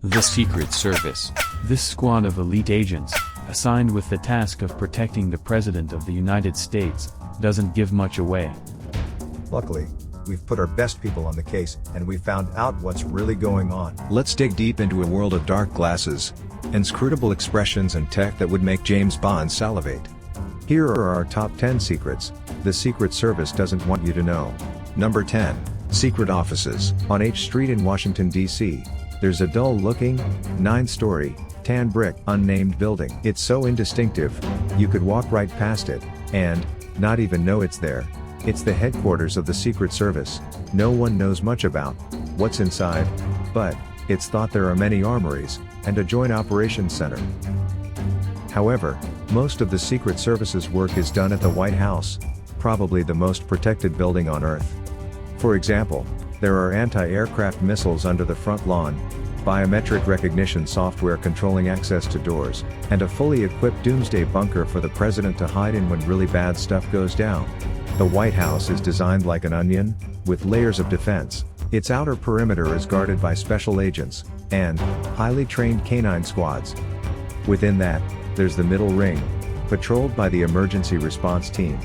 The Secret Service. This squad of elite agents, assigned with the task of protecting the President of the United States, doesn't give much away. Luckily, we've put our best people on the case, and we found out what's really going on. Let's dig deep into a world of dark glasses, inscrutable expressions and tech that would make James Bond salivate. Here are our top 10 secrets the Secret Service doesn't want you to know. Number 10. Secret offices. On H Street in Washington, D.C., there's a dull-looking, 9-story, tan brick, unnamed building. It's so indistinctive, you could walk right past it, and not even know it's there. It's the headquarters of the Secret Service. No one knows much about what's inside, but it's thought there are many armories and a joint operations center. However, most of the Secret Service's work is done at the White House, probably the most protected building on Earth. For example, there are anti-aircraft missiles under the front lawn, biometric recognition software controlling access to doors, and a fully equipped doomsday bunker for the president to hide in when really bad stuff goes down. The White House is designed like an onion, with layers of defense. Its outer perimeter is guarded by special agents and highly trained canine squads. Within that, there's the middle ring, patrolled by the emergency response team.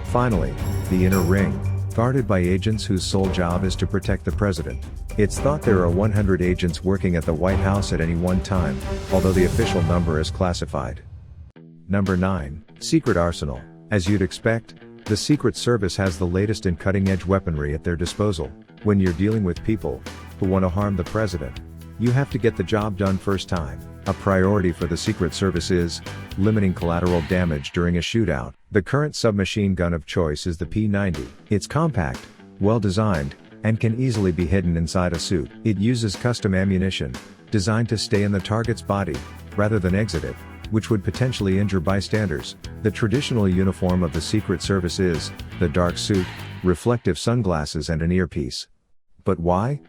Finally, the inner ring, guarded by agents whose sole job is to protect the president. It's thought there are 100 agents working at the White House at any one time, although the official number is classified. Number 9. Secret Arsenal. As you'd expect, the Secret Service has the latest in cutting-edge weaponry at their disposal. When you're dealing with people who want to harm the president, you have to get the job done first time. A priority for the Secret Service is limiting collateral damage during a shootout. The current submachine gun of choice is the P90. It's compact, well-designed, and can easily be hidden inside a suit. It uses custom ammunition, designed to stay in the target's body, rather than exit it, which would potentially injure bystanders. The traditional uniform of the Secret Service is the dark suit, reflective sunglasses and an earpiece. But why?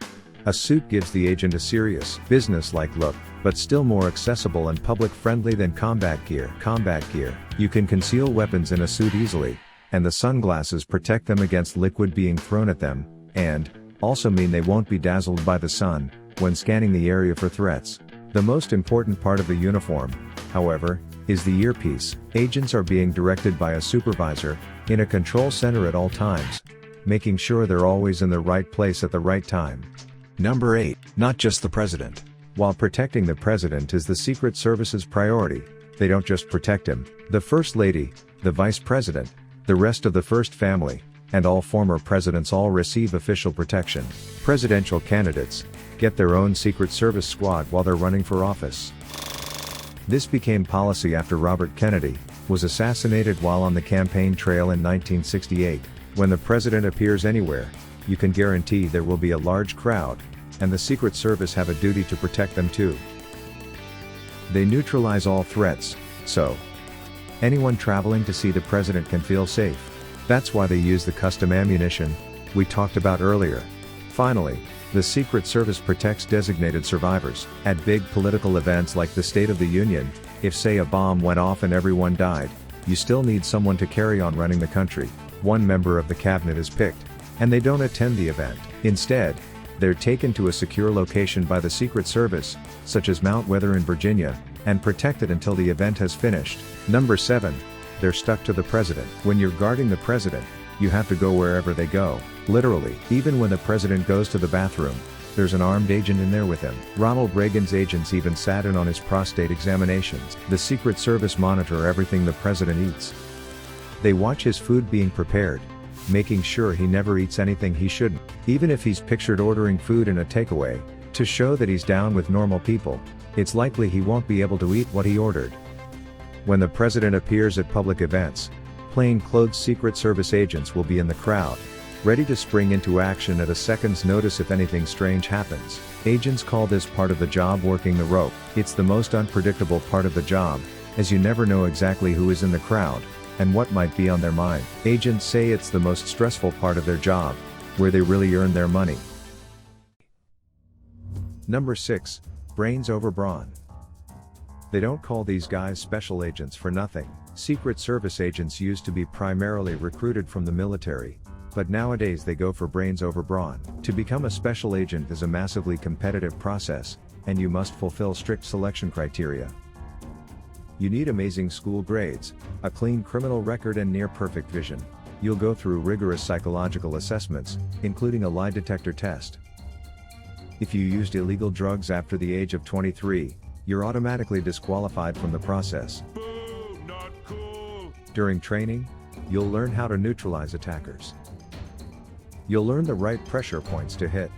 A suit gives the agent a serious, business-like look, but still more accessible and public-friendly than combat gear. You can conceal weapons in a suit easily, and the sunglasses protect them against liquid being thrown at them, and also mean they won't be dazzled by the sun when scanning the area for threats. The most important part of the uniform, however, is the earpiece. Agents are being directed by a supervisor in a control center at all times, making sure they're always in the right place at the right time. Number 8. Not just the president. While protecting the president is the Secret Service's priority, they don't just protect him. The First Lady, the Vice President, the rest of the First Family, and all former presidents all receive official protection. Presidential candidates get their own Secret Service squad while they're running for office. This became policy after Robert Kennedy was assassinated while on the campaign trail in 1968. When the president appears anywhere, you can guarantee there will be a large crowd, and the Secret Service have a duty to protect them too. They neutralize all threats, so anyone traveling to see the president can feel safe. That's why they use the custom ammunition we talked about earlier. Finally, the Secret Service protects designated survivors. At big political events like the State of the Union, if say a bomb went off and everyone died, you still need someone to carry on running the country. One member of the cabinet is picked, and they don't attend the event. Instead, they're taken to a secure location by the Secret Service, such as Mount Weather in Virginia, and protected until the event has finished. Number 7. They're stuck to the president. When you're guarding the president, you have to go wherever they go. Literally, even when the president goes to the bathroom, there's an armed agent in there with him. Ronald Reagan's agents even sat in on his prostate examinations. The Secret Service monitor everything the president eats. They watch his food being prepared, making sure he never eats anything he shouldn't, even if he's pictured ordering food in a takeaway, to show that he's down with normal people. It's likely he won't be able to eat what he ordered. When the president appears at public events, plain-clothes Secret Service agents will be in the crowd, ready to spring into action at a second's notice if anything strange happens. Agents call this part of the job working the rope. It's the most unpredictable part of the job, as you never know exactly who is in the crowd and what might be on their mind. Agents say it's the most stressful part of their job, where they really earn their money. Number 6. Brains over brawn. They don't call these guys special agents for nothing. Secret Service agents used to be primarily recruited from the military, but nowadays they go for brains over brawn. To become a special agent is a massively competitive process, and you must fulfill strict selection criteria. You need amazing school grades, a clean criminal record and near-perfect vision. You'll go through rigorous psychological assessments, including a lie detector test. If you used illegal drugs after the age of 23, you're automatically disqualified from the process. Boo, not cool. During training, you'll learn how to neutralize attackers. You'll learn the right pressure points to hit.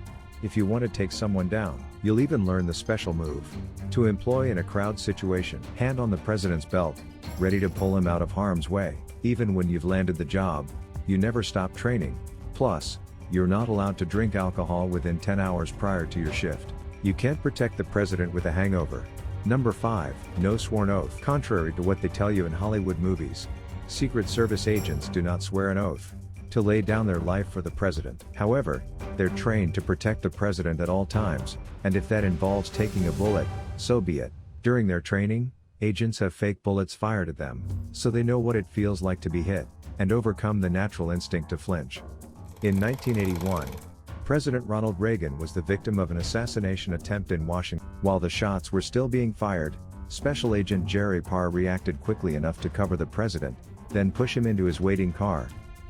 If you want to take someone down, you'll even learn the special move to employ in a crowd situation. Hand on the president's belt, ready to pull him out of harm's way. Even when you've landed the job, you never stop training. Plus, you're not allowed to drink alcohol within 10 hours prior to your shift. You can't protect the president with a hangover. Number 5, no sworn oath. Contrary to what they tell you in Hollywood movies, Secret Service agents do not swear an oath to lay down their life for the president. However, they're trained to protect the president at all times, and if that involves taking a bullet, so be it. During their training, agents have fake bullets fired at them, so they know what it feels like to be hit, and overcome the natural instinct to flinch. In 1981, President Ronald Reagan was the victim of an assassination attempt in Washington. While the shots were still being fired, Special Agent Jerry Parr reacted quickly enough to cover the president, then push him into his waiting car.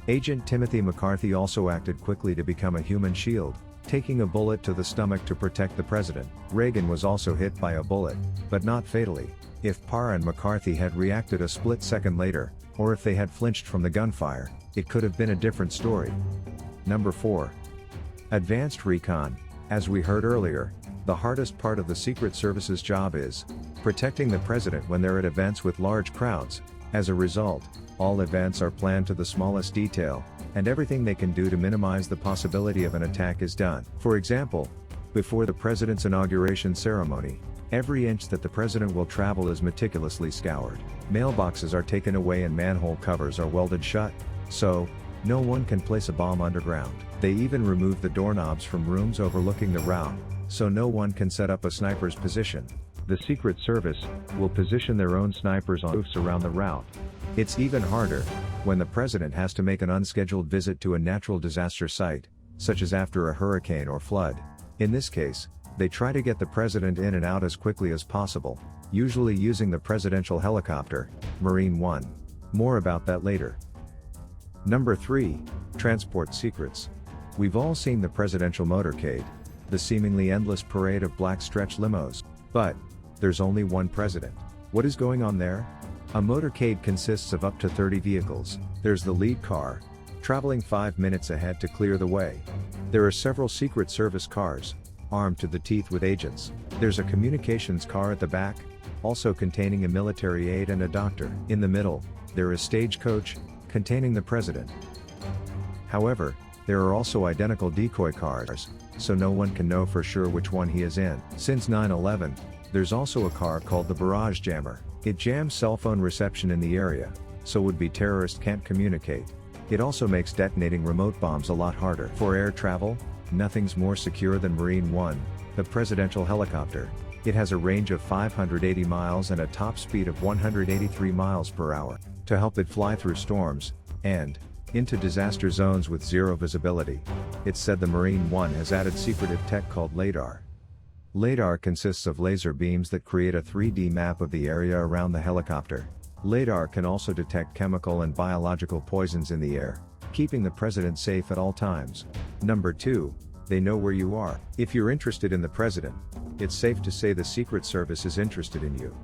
Agent Timothy McCarthy also acted quickly to become a human shield, taking a bullet to the stomach to protect the president. Reagan was also hit by a bullet, but not fatally. If Parr and McCarthy had reacted a split second later, or if they had flinched from the gunfire, it could have been a different story. Number 4. Advanced recon. As we heard earlier, the hardest part of the Secret Service's job is protecting the president when they're at events with large crowds. As a result, all events are planned to the smallest detail, and everything they can do to minimize the possibility of an attack is done. For example, before the president's inauguration ceremony, every inch that the president will travel is meticulously scoured. Mailboxes are taken away and manhole covers are welded shut, so no one can place a bomb underground. They even remove the doorknobs from rooms overlooking the route, so no one can set up a sniper's position. The Secret Service will position their own snipers on roofs around the route. It's even harder when the president has to make an unscheduled visit to a natural disaster site, such as after a hurricane or flood. In this case, they try to get the president in and out as quickly as possible, usually using the presidential helicopter, Marine One. More about that later. Number 3, Transport Secrets. We've all seen the presidential motorcade, the seemingly endless parade of black stretch limos. But there's only one president. What is going on there? A motorcade consists of up to 30 vehicles. There's the lead car, traveling 5 minutes ahead to clear the way. There are several Secret Service cars, armed to the teeth with agents. There's a communications car at the back, also containing a military aide and a doctor. In the middle, there is Stagecoach, containing the president. However, there are also identical decoy cars, so no one can know for sure which one he is in. Since 9/11, there's also a car called the Barrage Jammer. It jams cell phone reception in the area, so would-be terrorists can't communicate. It also makes detonating remote bombs a lot harder. For air travel, nothing's more secure than Marine One, the presidential helicopter. It has a range of 580 miles and a top speed of 183 miles per hour. To help it fly through storms, and into disaster zones with zero visibility. It's said the Marine One has added secretive tech called LADAR. LADAR consists of laser beams that create a 3D map of the area around the helicopter. LADAR can also detect chemical and biological poisons in the air, keeping the president safe at all times. Number 2, they know where you are. If you're interested in the president, it's safe to say the Secret Service is interested in you.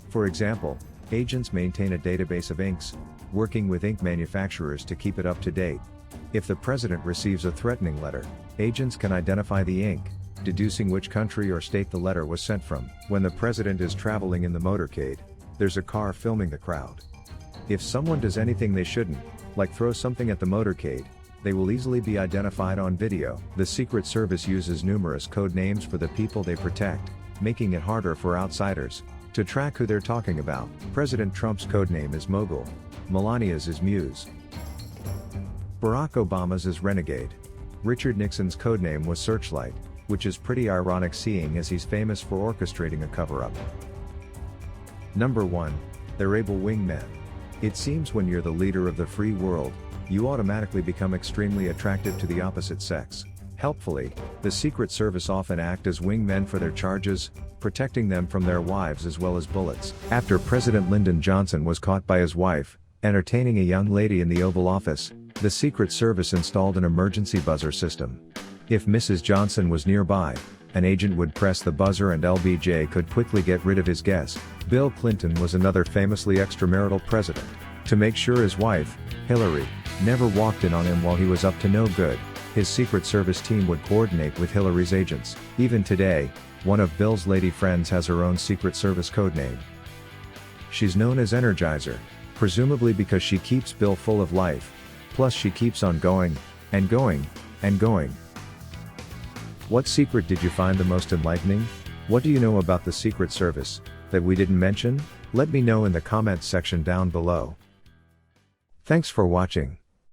For example, agents maintain a database of inks, working with ink manufacturers to keep it up to date. If the president receives a threatening letter, agents can identify the ink, deducing which country or state the letter was sent from. When the president is traveling in the motorcade, there's a car filming the crowd. If someone does anything they shouldn't, like throw something at the motorcade, they will easily be identified on video. The Secret Service uses numerous code names for the people they protect, making it harder for outsiders to track who they're talking about. President Trump's codename is Mogul. Melania's is Muse. Barack Obama's is Renegade. Richard Nixon's codename was Searchlight, which is pretty ironic seeing as he's famous for orchestrating a cover-up. Number 1, they're able wingmen. It seems when you're the leader of the free world, you automatically become extremely attractive to the opposite sex. Helpfully, the Secret Service often act as wingmen for their charges, protecting them from their wives as well as bullets. After President Lyndon Johnson was caught by his wife, entertaining a young lady in the Oval Office, the Secret Service installed an emergency buzzer system. If Mrs. Johnson was nearby, an agent would press the buzzer and LBJ could quickly get rid of his guest. Bill Clinton was another famously extramarital president. To make sure his wife, Hillary, never walked in on him while he was up to no good, his Secret Service team would coordinate with Hillary's agents. Even today, one of Bill's lady friends has her own Secret Service codename. She's known as Energizer, presumably because she keeps Bill full of life, plus she keeps on going, and going, and going. What secret did you find the most enlightening? What do you know about the Secret Service that we didn't mention? Let me know in the comments section down below. Thanks for watching.